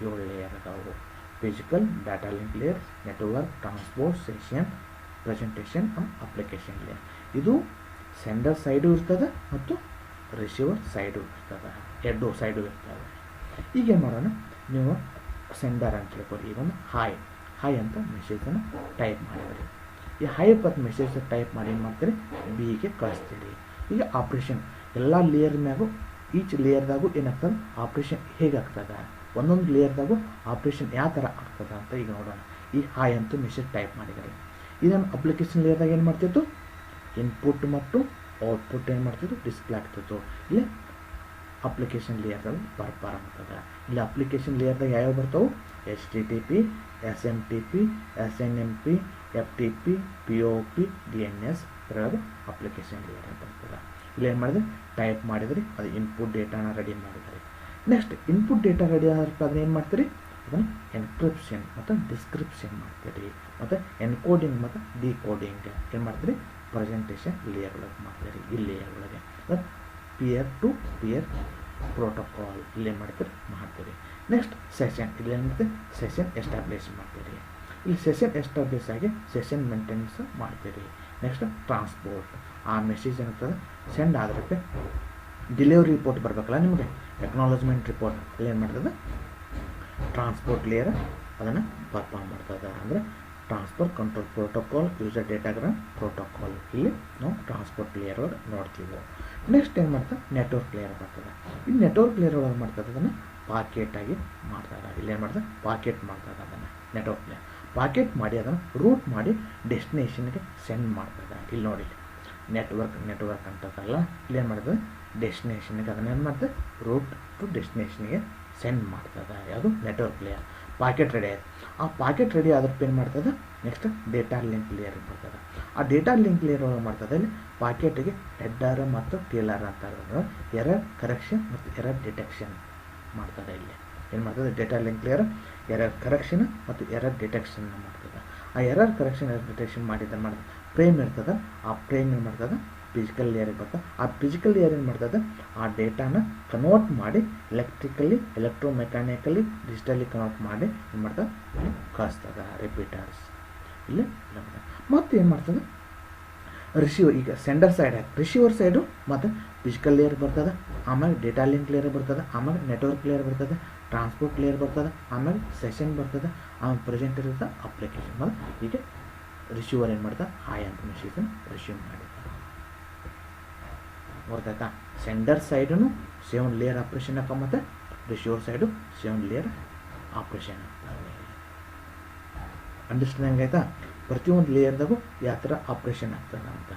7 ಲೇಯರ್ ಅದಾವೆ. Physical, data link layer, network, transport, session, presentation and application layer. ಇದು ಸೆಂಡರ್ ಸೈಡು ಇರ್ತದೆ ಮತ್ತು ರಿಸೀವರ್ ಸೈಡು ಇರ್ತದೆ, ಎರಡು ಸೈಡು ಇರ್ತವೆ. ಈಗ ಏನು ಮಾಡೋಣ, ನೀವು ಸೆಂಡರ್ ಅಂತ ಹೇಳ್ಕೊಡಿ. ಈಗ ಒಂದು ಹಾಯ್ ಅಂತ ಮೆಸೇಜನ್ನು ಟೈಪ್ ಮಾಡಿದ್ರಿ. ಈ ಹಾಯ್ ಮತ್ತು ಮೆಸೇಜ್ ಟೈಪ್ ಮಾಡಿ ಏನು ಮಾಡ್ತೀರಿ, Bಗೆ ಕಳಿಸ್ತೀರಿ. ಈಗ ಆಪ್ರೇಷನ್ ಎಲ್ಲ ಲೇಯರ್ ಮ್ಯಾಗು, ಈಚ್ ಲೇಯರ್ದಾಗೂ ಏನಾಗ್ತದೆ, ಆಪ್ರೇಷನ್ ಹೇಗಾಗ್ತದೆ, ಒಂದೊಂದು ಲೇಯರ್ದಾಗೂ ಆಪ್ರೇಷನ್ ಯಾವ ಥರ ಆಗ್ತದೆ ಅಂತ ಈಗ ನೋಡೋಣ. ಈ ಹಾಯ್ ಅಂತೂ ಮೆಸೇಜ್ ಟೈಪ್ ಮಾಡಿದರೆ, ಇದನ್ನು ಅಪ್ಲಿಕೇಶನ್ ಲೇಯರ್ದಾಗ ಏನು ಮಾಡ್ತಿತ್ತು, ಇನ್ಪುಟ್ ಮತ್ತು ಔಟ್ಪುಟ್ ಏನು ಮಾಡ್ತಿತ್ತು, ಡಿಸ್ಪ್ಲೇ ಆಗ್ತಿತ್ತು. ಇಲ್ಲಿ ಅಪ್ಲಿಕೇಶನ್ ಲೇಯರ್ದಾಗ ಬರಬಾರಂತದ. ಇಲ್ಲಿ ಅಪ್ಲಿಕೇಶನ್ ಲೇಯರ್ದಾಗ ಯಾವ್ಯಾವ ಬರ್ತಾವೆ, HTTP, SMTP, SNMP, FTP, POP, DNS ಇದ್ರೊಳಗೆ ಅಪ್ಲಿಕೇಶನ್ ಲೇಯರ್ ಬರ್ತದೆ. ಇಲ್ಲಿ ಏನು ಮಾಡಿದ್ರೆ, ಟೈಪ್ ಮಾಡಿದ್ರಿ, ಅದು ಇನ್ಪುಟ್ ಡೇಟಾನ ರೆಡಿ ಮಾಡಿದ್ರಿ. ನೆಕ್ಸ್ಟ್ ಇನ್ಪುಟ್ ಡೇಟಾ ರೆಡಿ ಆದ್ರೆ ಅದನ್ನ ಏನು ಮಾಡ್ತೀರಿ, ಅದನ್ನು ಎನ್ಕ್ರಿಪ್ಷನ್ ಮತ್ತು ಡಿಸ್ಕ್ರಿಪ್ಷನ್ ಮಾಡ್ತೀರಿ, ಮತ್ತು ಎನ್ಕೋಡಿಂಗ್ ಮತ್ತು ಡಿಕೋಡಿಂಗ್ ಏನು ಮಾಡ್ತೀರಿ, ಪ್ರೆಸೆಂಟೇಷನ್ ಲೇಯರ್ ಒಳಗೆ ಮಾಡ್ತೀರಿ. ಈ ಲೇಯರ್ ಒಳಗೆ ಪಿಯರ್ ಟು ಪಿಯರ್ ಪ್ರೋಟೋಕಾಲ್ ಇಲ್ಲೇ ಮಾಡ್ತೀರಿ. ನೆಕ್ಸ್ಟ್ ಸೆಷನ್, ಇಲ್ಲೇನಿರುತ್ತೆ ಸೆಷನ್ ಎಸ್ಟಾಬ್ಲಿಷ್ ಮಾಡ್ತೀರಿ. ಇಲ್ಲಿ ಸೆಷನ್ ಎಸ್ಟಾಬ್ಲಿಷ್ ಆಗಿ ಸೆಷನ್ ಮೇಂಟೆನೆನ್ಸ್ ಮಾಡ್ತೀರಿ. ನೆಕ್ಸ್ಟ್ ಟ್ರಾನ್ಸ್ಪೋರ್ಟ್, ಆ ಮೆಸೇಜ್ ಏನಾಗ್ತದೆ ಸೆಂಡ್ ಆದ್ರಕ್ಕೆ ಡೆಲಿವರಿ ರಿಪೋರ್ಟ್ ಬರಬೇಕಲ್ಲ ನಿಮಗೆ, ಎಕ್ನಾಲಜ್ಮೆಂಟ್ ರಿಪೋರ್ಟ್ ಅಲ್ಲಿ ಏನು ಮಾಡ್ತದೆ ಟ್ರಾನ್ಸ್ಪೋರ್ಟ್ ಲೇಯರ್ ಅದನ್ನು ಪರ್ಫಾರ್ಮ್ ಮಾಡ್ತದೆ. ಅಂದರೆ transfer control protocol, user datagram protocol, ಇಲ್ಲಿ ನಾವು ಟ್ರಾನ್ಸ್ಪೋರ್ಟ್ ಲೇಯರ್ ಒಳಗೆ ನೋಡ್ತೀವಿ. ನೆಕ್ಸ್ಟ್ ಏನು ಮಾಡ್ತದೆ ನೆಟ್ವರ್ಕ್ ಲೇಯರ್ ಬರ್ತದೆ. ಈ ನೆಟ್ವರ್ಕ್ ಲೇಯರ್ ಒಳಗೆ ಮಾಡ್ತದೆ ಅದನ್ನು ಪಾಕೆಟ್ ಆಗಿ ಮಾಡ್ತಾರೆ. ಇಲ್ಲಿ ಏನು ಮಾಡ್ತದೆ ಪಾಕೆಟ್ ಮಾಡ್ತದೆ ಅದನ್ನು ನೆಟ್ವರ್ಕ್ ಲೇಯರ್ ಪಾಕೆಟ್ ಮಾಡಿ ಅದನ್ನು ರೂಟ್ ಮಾಡಿ ಡೆಸ್ಟಿನೇಷನ್ಗೆ ಸೆಂಡ್ ಮಾಡ್ತದೆ. ಇಲ್ಲಿ ನೋಡಿ ನೆಟ್ವರ್ಕ್ ಅಂತದಲ್ಲ, ಇಲ್ಲಿ ಏನು ಮಾಡ್ತದೆ ಡೆಸ್ಟಿನೇಷನ್ಗೆ ಅದನ್ನು ಏನು ಮಾಡ್ತದೆ ರೂಟ್ ಟು ಡೆಸ್ಟಿನೇಷನ್ಗೆ ಸೆಂಡ್ ಮಾಡ್ತದೆ. ಯಾವುದು ನೆಟ್ವರ್ಕ್ ಲೇಯರ್ ಪಾಕೆಟ್ ರೆಡಿ ಆಯ್ತು. ಆ ಪಾಕೆಟ್ ರೆಡಿ ಆದ್ರದ್ದು ಏನು ಮಾಡ್ತದೆ ನೆಕ್ಸ್ಟ್ ಡೇಟಾ ಲಿಂಕ್ ಲೇಯರ್ ಬರ್ತದೆ. ಆ ಡೇಟಾ ಲಿಂಕ್ ಲೇಯರ್ ಒಳಗೆ ಮಾಡ್ತದೆ ಇಲ್ಲಿ ಪಾಕೆಟಿಗೆ ಹೆಡ್ಡರ್ ಮತ್ತು ಟೇಲರ್ ಅಂತ ಎರರ್ ಕರೆಕ್ಷನ್ ಮತ್ತು ಎರರ್ ಡಿಟೆಕ್ಷನ್ ಮಾಡ್ತದೆ. ಇಲ್ಲಿ ಏನು ಮಾಡ್ತದೆ data link layer error correction ಮತ್ತು ಎರರ್ ಡಿಟೆಕ್ಷನ್ ಮಾಡ್ತದೆ. ಆ ಎರರ್ ಕರೆಕ್ಷನ್ ಎರರ್ ಡಿಟೆಕ್ಷನ್ ಮಾಡಿದ್ರೆ ಮಾಡ್ತದೆ ಫ್ರೇಮ್ ಇರ್ತದೆ. ಆ ಫ್ರೇಮ್ ಏನು ಮಾಡ್ತದೆ ಫಿಸಿಕಲ್ ಲೇಯರಿಗೆ ಬರ್ತದೆ. ಆ ಫಿಸಿಕಲ್ ಲೇಯರ್ ಏನು ಮಾಡ್ತದೆ ಆ ಡೇಟಾನ ಕನ್ವರ್ಟ್ ಮಾಡಿ ಎಲೆಕ್ಟ್ರಿಕಲಿ ಎಲೆಕ್ಟ್ರೋಮೆಕ್ಯಾನಿಕಲಿ ಡಿಜಿಟಲಿ ಕನ್ವರ್ಟ್ ಮಾಡಿ ಏನು ಮಾಡ್ತದೆ ಕಳಿಸ್ತದೆ ರಿಪೀಟರ್ಸ್. ಇಲ್ಲಿ ಮತ್ತು ಏನು ಮಾಡ್ತದೆ ರಿಸೀವರ್, ಈಗ ಸೆಂಡರ್ ಸೈಡ್ ರಿಸೀವರ್ ಸೈಡು ಮತ್ತು ಫಿಸಿಕಲ್ ಲೇಯರ್ ಬರ್ತದೆ, ಆಮೇಲೆ ಡೇಟಾ ಲಿಂಕ್ ಲೇಯರ್ ಬರ್ತದೆ, ಆಮೇಲೆ ನೆಟ್ವರ್ಕ್ ಲೇಯರ್ ಬರ್ತದೆ, ಟ್ರಾನ್ಸ್ಪೋರ್ಟ್ ಲೇಯರ್ ಬರ್ತದೆ, ಆಮೇಲೆ ಸೆಷನ್ ಬರ್ತದೆ, ಆಮೇಲೆ ಪ್ರೆಸೆಂಟ್ ಇರುತ್ತೆ ಅಪ್ಲಿಕೇಶನ್. ಮತ್ತು ಈಗ ರಿಸೀವರ್ ಏನು ಮಾಡ್ತಾರೆ ಹಾಯ್ ಅಂತ ಮೆಸೇಜ್ ರಿಸೀವ್ ಮಾಡಿದ್ದಾರೆ. ಗೊತ್ತಾಯ್ತಾ? ಸೆಂಡರ್ ಸೈಡೂ 7 ಲೇಯರ್ ಆಪ್ರೇಷನ್ ಹಾಕ ಮತ್ತು ರಿಸೀವರ್ ಸೈಡು 7 ಲೇಯರ್ ಆಪ್ರೇಷನ್ ಆಗ್ತವೆ. ಅಂಡರ್ಸ್ಟ್ಯಾಂಡಿಂಗ್ ಆಯಿತಾ? ಪ್ರತಿಯೊಂದು ಲೇಯರ್ದಾಗೂ ಯಾವ ಥರ ಆಪ್ರೇಷನ್ ಆಗ್ತದೆ ಅಂತ.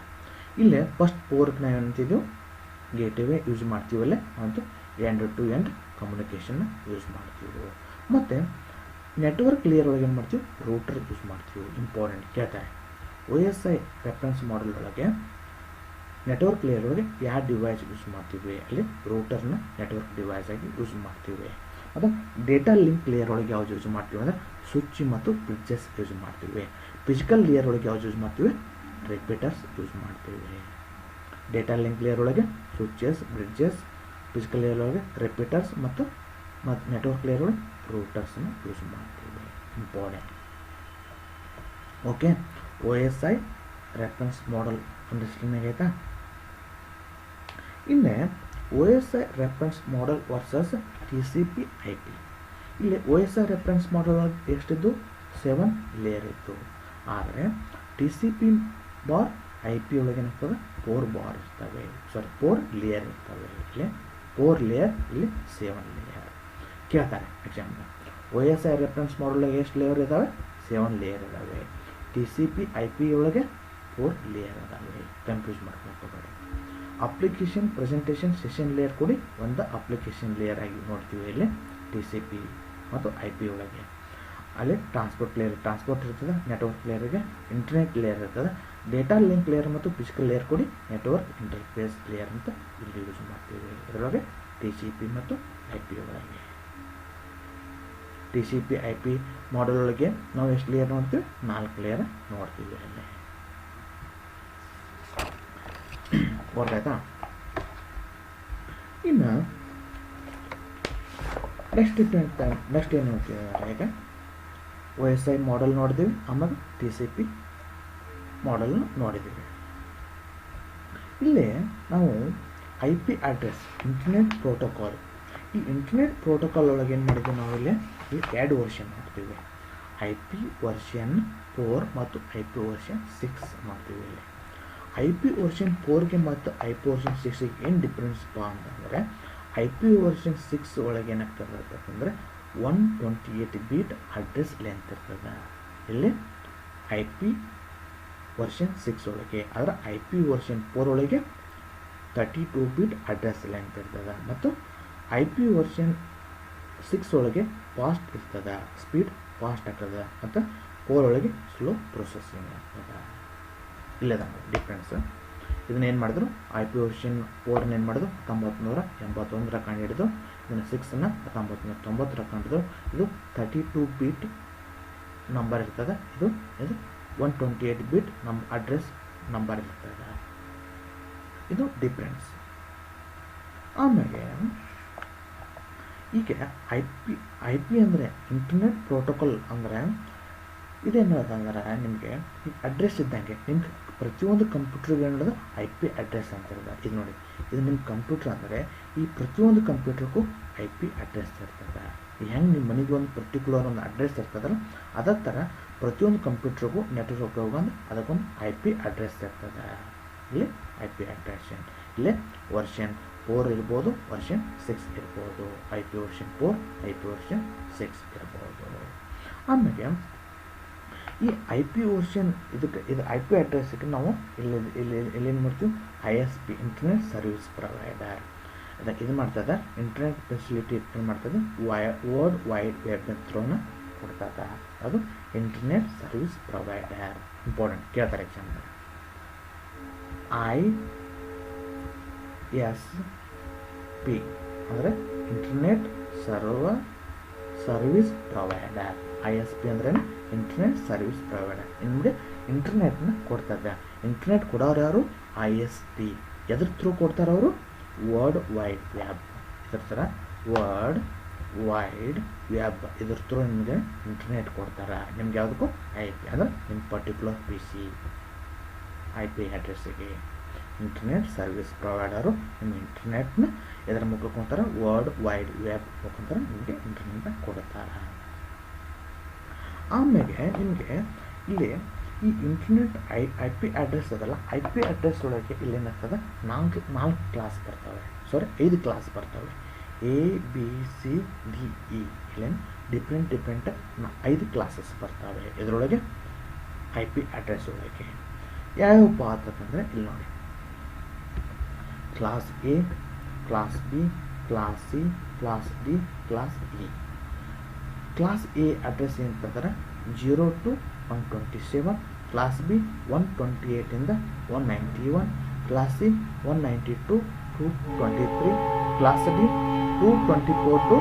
ಇಲ್ಲೇ ಫಸ್ಟ್ ಪೋರ್ಕ್ ನಾವು ಏನಂತಿದ್ದೀವಿ ಗೇಟ್ವೇ ಯೂಸ್ ಮಾಡ್ತೀವಲ್ಲೇ ಮತ್ತು end to end communication use ಮಾಡ್ತೀವಿ. ಮತ್ತು ನೆಟ್ವರ್ಕ್ ಲೇಯರ್ ಒಳಗೆ ಏನು ಮಾಡ್ತೀವಿ ರೂಟರ್ ಯೂಸ್ ಮಾಡ್ತೀವಿ. ಇಂಪಾರ್ಟೆಂಟ್ ಕೇಳ್ತಾರೆ OSI ರೆಫರೆನ್ಸ್ ಮಾಡೆಲ್ ಒಳಗೆ ನೆಟ್ವರ್ಕ್ ಲೇಯರ್ ಒಳಗೆ ಯಾವ ಡಿವೈಸ್ ಯೂಸ್ ಮಾಡ್ತೀವಿ ಅಲ್ಲಿ ರೂಟರ್ನ ನೆಟ್ವರ್ಕ್ ಡಿವೈಸ್ ಆಗಿ ಯೂಸ್ ಮಾಡ್ತೀವಿ. ಮತ್ತು ಡೇಟಾ ಲಿಂಕ್ ಲೇಯರ್ ಒಳಗೆ ಯಾವ್ದು ಯೂಸ್ ಮಾಡ್ತೀವಿ ಅಂದರೆ ಸ್ವಿಚ್ ಮತ್ತು ಬ್ರಿಡ್ಜಸ್ ಯೂಸ್ ಮಾಡ್ತೀವಿ. ಫಿಸಿಕಲ್ ಲೇಯರ್ ಒಳಗೆ ಯಾವ್ದು ಯೂಸ್ ಮಾಡ್ತೀವಿ ರಿಪೀಟರ್ಸ್ ಯೂಸ್ ಮಾಡ್ತೀವಿ. ಡೇಟಾ ಲಿಂಕ್ ಲೇಯರ್ ಒಳಗೆ ಸ್ವಿಚಸ್ ಬ್ರಿಡ್ಜಸ್, ಫಿಸಿಕಲ್ ಲೇಯರ್ ಒಳಗೆ ರಿಪೀಟರ್ಸ್ ಮತ್ತು ನೆಟ್ವರ್ಕ್ ಲೇಯರ್ ಒಳಗೆ ರೂಟರ್ಸ್ನ ಯೂಸ್ ಮಾಡ್ತೀವಿ. Important. Okay, OSI reference model understanding ಆಯಿತಾ? ಇನ್ನು OSI reference model versus TCP/IP. ಇಲ್ಲಿ OSI ರೆಫರೆನ್ಸ್ ಮಾಡೆಲ್ ಎಷ್ಟಿದ್ದು 7 ಲೇಯರ್ ಇತ್ತು. ಆದರೆ TCP/IP ಒಳಗೆ ಏನಾಗ್ತದೆ 4 ಬಾರ್ ಇರ್ತವೆ, 4 ಲೇಯರ್ ಇರ್ತವೆ. ಇಲ್ಲಿ 4 ಲೇಯರ್, ಇಲ್ಲಿ 7 ಲೇಯರ್ ಕೇಳ್ತಾರೆ ಎಕ್ಸಾಂಪಲ್. OSI ರೆಫರೆನ್ಸ್ ಮಾಡೆಲ್ ಎಷ್ಟು ಲೇಯರ್ ಇದ್ದಾವೆ 7 ಲೇಯರ್ ಇದ್ದಾವೆ. TCP/IP ಒಳಗೆ 4 ಲೇಯರ್ ಇದ್ದಾವೆ. ಕನ್ಫ್ಯೂಸ್ ಮಾಡ್ಕೊಬೇಡಿ. ಅಪ್ಲಿಕೇಶನ್ ಪ್ರೆಸೆಂಟೇಷನ್ ಸೆಷನ್ ಲೇಯರ್ ಕೂಡಿ ಒಂದು ಅಪ್ಲಿಕೇಶನ್ ಲೇಯರ್ ಆಗಿ ನೋಡ್ತೀವಿ ಇಲ್ಲಿ TCP ಮತ್ತು IP ಒಳಗೆ. ಅಲ್ಲಿ ಟ್ರಾನ್ಸ್ಪೋರ್ಟ್ ಇರ್ತದೆ, ನೆಟ್ವರ್ಕ್ ಲೇಯರ್ಗೆ ಇಂಟರ್ನೆಟ್ ಲೇಯರ್ ಇರ್ತದೆ, ಡೇಟಾ ಲಿಂಕ್ ಲೇಯರ್ ಮತ್ತು ಫಿಸಿಕಲ್ ಲೇಯರ್ ಕೂಡಿ ನೆಟ್ವರ್ಕ್ ಇಂಟರ್ಫೇಸ್ ಲೇಯರ್ ಅಂತ ಇಲ್ಲಿ ಯೂಸ್ ಮಾಡ್ತೀವಿ. ಇದರೊಳಗೆ TCP ಮತ್ತು IP ಒಳಗೆ. TCP/IP ಮಾಡೆಲ್ ಒಳಗೆ ನಾವು ಎಷ್ಟು ಲೇಯರ್ ನೋಡ್ತೀವಿ 4 ಲೇಯರ್ ನೋಡ್ತೀವಿ ಅಲ್ಲಿ. ಗೊತ್ತಾಯ್ತಾ? ಇನ್ನು ನೆಕ್ಸ್ಟ್ ಏನು ನೋಡ್ತೀವಿ ಈಗ OSI ಮಾಡೆಲ್ ನೋಡಿದ್ದೀವಿ, ಆಮೇಲೆ TCP ಮಾಡೆಲ್ನ ನೋಡಿದ್ದೀವಿ. ಇಲ್ಲೇ ನಾವು IP ಅಡ್ರೆಸ್ ಇಂಟರ್ನೆಟ್ ಪ್ರೋಟೋಕಾಲ್, ಈ ಇಂಟರ್ನೆಟ್ ಪ್ರೋಟೋಕಾಲ್ ಒಳಗೆ ಏನು ಮಾಡಿದ್ದೀವಿ ನಾವು ಇಲ್ಲಿ 2 ವರ್ಷನ್ ಮಾಡ್ತೀವಿ. IP ವರ್ಷನ್ 4 ಮತ್ತು IP ವರ್ಷನ್ 6 ಮಾಡ್ತೀವಿ. ಇಲ್ಲಿ IP ವರ್ಷನ್ 4ಗೆ ಮತ್ತು IP ವರ್ಷನ್ 6ಗೆ ಏನು ಡಿಫ್ರೆನ್ಸ್ ಅಂತಂದರೆ IP ವರ್ಷನ್ 6 ಒಳಗೆ ಏನಾಗ್ತದೆ ಅಂತಂದರೆ 128 ಬೀಟ್ ಅಡ್ರೆಸ್ ಲೆಂತ್ ಇರ್ತದೆ. ಇಲ್ಲಿ IP ವರ್ಷನ್ 6 ಒಳಗೆ, ಆದರೆ IP ವರ್ಷನ್ 4 ಒಳಗೆ 32 ಬೀಟ್ ಅಡ್ರೆಸ್ ಲೆಂತ್ ಇರ್ತದೆ. ಮತ್ತು IP ವರ್ಷನ್ 6 ಒಳಗೆ ಫಾಸ್ಟ್ ಇರ್ತದೆ, ಸ್ಪೀಡ್ ಫಾಸ್ಟ್ ಆಗ್ತದೆ, ಮತ್ತು 4 ಒಳಗೆ ಸ್ಲೋ ಪ್ರೊಸೆಸಿಂಗ್ ಆಗ್ತದೆ. ಇಲ್ಲದ ಡಿಫ್ರೆನ್ಸ್. ಇದನ್ನೇನು ಮಾಡಿದ್ರು IP ವರ್ಷನ್ 4 ಏನು ಮಾಡಿದ್ರು 1981 ಕಂಡುಹಿಡಿದು, ಇದನ್ನು 6ನ 1990 ಕಂಡಿದ್ದು. ಇದು 32 ಬೀಟ್ ನಂಬರ್ ಇರ್ತದೆ, ಇದು 128 ಬೀಟ್ ಅಡ್ರೆಸ್ ನಂಬರ್ ಇರ್ತದೆ. ಇದು ಡಿಫ್ರೆನ್ಸ್. ಆಮೇಲೆ ಈಗ ಐ ಪಿ ಅಂದರೆ ಇಂಟರ್ನೆಟ್ ಪ್ರೋಟೋಕಾಲ್ ಅಂದರೆ ಇದೇನು ಅಂದ್ರೆ ನಿಮಗೆ ಈಗ ಅಡ್ರೆಸ್ ಇದ್ದಂಗೆ ನಿಮ್ಗೆ ಪ್ರತಿಯೊಂದು ಕಂಪ್ಯೂಟರ್ಗೆ ಏನೋದು ಐ ಪಿ ಅಡ್ರೆಸ್ ಅಂತ ಇರ್ತದೆ. ಇದು ನೋಡಿ, ಇದು ನಿಮ್ಮ ಕಂಪ್ಯೂಟರ್ ಅಂದರೆ ಈ ಪ್ರತಿಯೊಂದು ಕಂಪ್ಯೂಟರ್ಗೂ ಐ ಪಿ ಅಡ್ರೆಸ್ ಇರ್ತದೆ. ಹೆಂಗೆ ನಿಮ್ಮ ಮನೆಗೆ ಒಂದು ಪರ್ಟಿಕ್ಯುಲರ್ ಒಂದು ಅಡ್ರೆಸ್ ಇರ್ತದಲ್ಲ, ಅದೇ ಥರ ಪ್ರತಿಯೊಂದು ಕಂಪ್ಯೂಟರ್ಗೂ ನೆಟ್ವರ್ಕ್ ಉಪಯೋಗ ಅಂದ್ರೆ ಅದಕ್ಕೊಂದು ಐ ಪಿ ಅಡ್ರೆಸ್ ಇರ್ತದೆ. ಇಲ್ಲಿ ಐ ಪಿ ಅಡ್ರೆಸ್ ಇಲ್ಲಿ ವರ್ಷನ್ 4 ಇರ್ಬೋದು, ವರ್ಷನ್ 6 ಇರ್ಬೋದು. I P version 4, I P version 6 ಇರ್ಬೋದು. ಆಮೇಲೆ ಈ ಐ ಪಿ ವರ್ಷನ್ ಇದು ಐ ಪಿ ಅಡ್ರೆಸ್ಗೆ ನಾವು ಇಲ್ಲೇನು ಮಾಡ್ತೀವಿ, I S P internet service provider ಅದಕ್ಕೆ ಇದು ಮಾಡ್ತದೆ. ಇಂಟರ್ನೆಟ್ ಫೆಸಿಲಿಟಿ ಏನು ಮಾಡ್ತದೆ, ವರ್ಲ್ಡ್ ವೈಡ್ ವೆಬ್ ಥ್ರೋನ ಕೊಡ್ತದೆ. ಅದು ಇಂಟರ್ನೆಟ್ ಸರ್ವಿಸ್ ಪ್ರೊವೈಡರ್. ಇಂಪಾರ್ಟೆಂಟ್ ಕೇಳ್ತಾರೆ ಎಕ್ಸಾಮ್. ಐ ಎಸ್ ಪಿ ಅಂದರೆ internet service provider. I S P ಅಂದ್ರೆ ಇಂಟರ್ನೆಟ್ ಸರ್ವಿಸ್ ಪ್ರೊವೈಡರ್. ನಿಮಗೆ ಇಂಟರ್ನೆಟ್ನ ಕೊಡ್ತದೆ. ಇಂಟರ್ನೆಟ್ ಕೊಡೋರು ಯಾರು, ಐ ಎಸ್ ಪಿ. ಎದ್ರ ಥ್ರೂ ಕೊಡ್ತಾರೆ ಅವರು, ವರ್ಲ್ಡ್ ವೈಡ್ ವೆಬ್. ಇದ್ರ ಥರ ವರ್ಲ್ಡ್ ವೈಡ್ ವೆಬ್ ಇದ್ರ ಥ್ರೂ ನಿಮಗೆ ಇಂಟರ್ನೆಟ್ ಕೊಡ್ತಾರೆ. ನಿಮ್ಗೆ ಯಾವುದಕ್ಕೂ ಐ ಪಿ ಅಂದರೆ ನಿಮ್ಮ particular P C I P ಅಡ್ರೆಸ್ಸಿಗೆ ಇಂಟರ್ನೆಟ್ ಸರ್ವಿಸ್ ಪ್ರೊವೈಡರು ನಿಮ್ಮ ಇಂಟರ್ನೆಟ್ನ ಇದರ ಮುಖಾಂತರ ವರ್ಲ್ಡ್ ವೈಡ್ ವೆಬ್ ಮುಖಾಂತರ ನಿಮಗೆ ಇಂಟರ್ನೆಟ್ನ ಕೊಡ್ತಾರೆ. ಆಮೇಲೆ ನಿಮಗೆ ಇಲ್ಲಿ ಈ ಇಂಟರ್ನೆಟ್ ಐ ಪಿ ಅಡ್ರೆಸ್ ಅದಲ್ಲ, ಐ ಪಿ ಅಡ್ರೆಸ್ ಒಳಗೆ ಇಲ್ಲೇನಾಗ್ತದೆ, 4 ಕ್ಲಾಸ್ ಬರ್ತವೆ. 5 ಕ್ಲಾಸ್ ಬರ್ತವೆ. A B C D E. ಇಲ್ಲೇನು ಡಿಫ್ರೆಂಟ್ 5 ಕ್ಲಾಸಸ್ ಬರ್ತವೆ ಇದರೊಳಗೆ ಐ ಪಿ ಅಡ್ರೆಸ್ ಒಳಗೆ. ಯಾವ್ಯಾವಪ್ಪ ಅಂತಂದರೆ ಇಲ್ಲಿ ನೋಡಿ, class A, class B, class C, class D, class E. Class A address ಏನಂತಂದ್ರೆ 0 to 127, ಕ್ಲಾಸ್ ಬಿ 128 ಇಂದ 191, class C 192 to 223, class D 224 to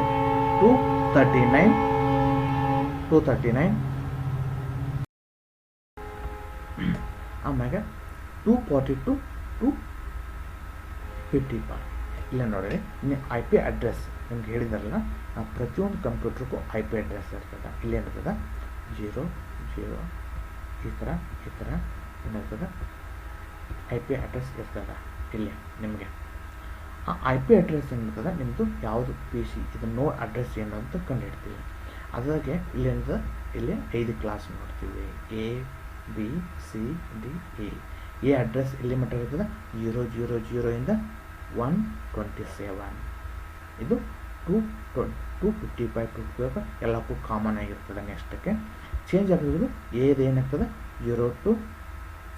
239, ಆಮ್ಯಾಗ 242 to 55. ಇಲ್ಲ ನೋಡ್ರಿ, ಐ ಪಿ ಅಡ್ರೆಸ್ ನಿಮ್ಗೆ ಹೇಳಿದಾರಲ್ಲ, ಪ್ರತಿಯೊಂದು ಕಂಪ್ಯೂಟ್ರಿಗೂ ಐ ಪಿ ಅಡ್ರೆಸ್ ಇರ್ತದೆ. ಇಲ್ಲೇನಿರ್ತದೆ 0 0 ಈ ಥರ ಏನಿರ್ತದೆ ಐ ಪಿ ಅಡ್ರೆಸ್ ಇರ್ತದೆ. ಇಲ್ಲಿ ನಿಮಗೆ ಆ ಐ ಪಿ ಅಡ್ರೆಸ್ ಏನಿರ್ತದೆ ನಿಮ್ಮದು ಯಾವುದು ಪಿ ಸಿ ಇದು ನೋ ಅಡ್ರೆಸ್ ಏನು ಅಂತ ಕಂಡುಹಿಡ್ತೀವಿ. ಅದಾಗೆ ಇಲ್ಲೇನಿರ್ತದೆ, ಇಲ್ಲಿ 5 ಕ್ಲಾಸ್ ನೋಡ್ತೀವಿ, A B C D E. ಈ ಅಡ್ರೆಸ್ ಇಲ್ಲಿ ಮಟ್ಟ ಇರ್ತದೆ 000 ಇಂದ 127. ಇದು 255 ಎಲ್ಲಕ್ಕೂ ಕಾಮನ್ ಆಗಿರ್ತದೆ. ನೆಕ್ಸ್ಟಕ್ಕೆ ಚೇಂಜ್ ಆಗಿರೋದು ಏನಾಗ್ತದೆ 0 to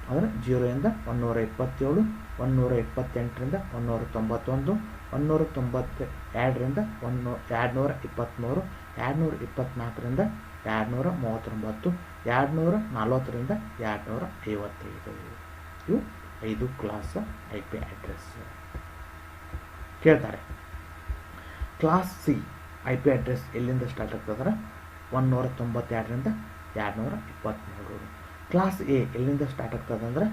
ಅಂದರೆ 0 ಇಂದ 127, 128ರಿಂದ 191, 192ರಿಂದ 223, 224ರಿಂದ 239, 240ರಿಂದ 255. ಇವು 5 ಕ್ಲಾಸ್ ಐ ಪಿ ಅಡ್ರೆಸ್ ಕೇಳ್ತಾರೆ. Class C I P address ಎಲ್ಲಿಂದ ಸ್ಟಾರ್ಟ್ ಆಗ್ತದ್ರೆ 192ರಿಂದ 223. ಕ್ಲಾಸ್ ಎ ಎಲ್ಲಿಂದ ಸ್ಟಾರ್ಟ್ ಆಗ್ತದೆ ಅಂದರೆ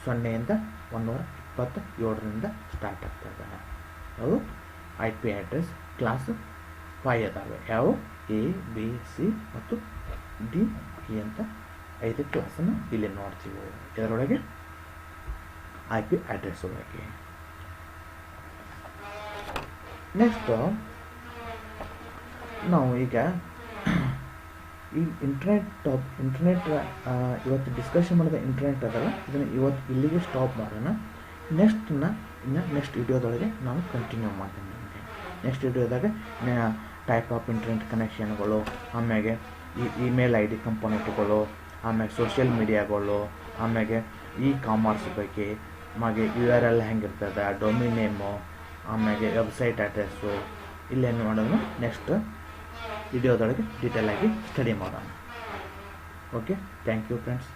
0ಯಿಂದ 127ರಿಂದ ಸ್ಟಾರ್ಟ್ ಆಗ್ತದೆ. ಅವು ಐ ಪಿ ಅಡ್ರೆಸ್ ಕ್ಲಾಸ್ 5 ಅದಾವೆ. ಯಾವ ಎ ಬಿ ಸಿ ಮತ್ತು ಡಿ ಇ ಅಂತ 5 ಕ್ಲಾಸನ್ನು ಇಲ್ಲಿ ನೋಡ್ತೀವಿ ಇದರೊಳಗೆ ಐ ಪಿ ಅಡ್ರೆಸ್ ಒಳಗೆ. ನೆಕ್ಸ್ಟ್ ನಾವು ಈಗ ಈ ಇಂಟರ್ನೆಟ್ ಇವತ್ತು ಡಿಸ್ಕಷನ್ ಮಾಡಿದ ಇಂಟರ್ನೆಟ್ ಅದಲ್ಲ, ಇದನ್ನು ಇವತ್ತು ಇಲ್ಲಿಗೆ ಸ್ಟಾಪ್ ಮಾಡೋಣ. ನೆಕ್ಸ್ಟ್ ವಿಡಿಯೋದೊಳಗೆ ನಾನು ಕಂಟಿನ್ಯೂ ಮಾಡ್ತೀನಿ. ನಿಮಗೆ ನೆಕ್ಸ್ಟ್ ವಿಡಿಯೋದಾಗ ಟೈಪ್ ಆಫ್ ಇಂಟರ್ನೆಟ್ ಕನೆಕ್ಷನ್ಗಳು, ಆಮ್ಯಾಗೆ ಇಮೇಲ್ ಐ ಡಿ ಕಂಪೋನೆಂಟ್ಗಳು, ಆಮ್ಯಾಗೆ ಸೋಷಿಯಲ್ ಮೀಡಿಯಾಗಳು, ಆಮ್ಯಾಗೆ ಕಾಮರ್ಸ್ ಬಗ್ಗೆ, ಆಮೇಲೆ URL ಹೆಂಗಿರ್ತದೆ, ಡೊಮಿನ್ ನೇಮು, ಆಮ್ಯಾಗೆ ವೆಬ್ಸೈಟ್ ಅಡ್ರೆಸ್ಸು, ಇಲ್ಲೇನು ಮಾಡೋದು ನೆಕ್ಸ್ಟ್ ವಿಡಿಯೋದೊಳಗೆ ಡೀಟೇಲ್ ಆಗಿ ಸ್ಟಡಿ ಮಾಡೋಣ. Okay, thank you friends.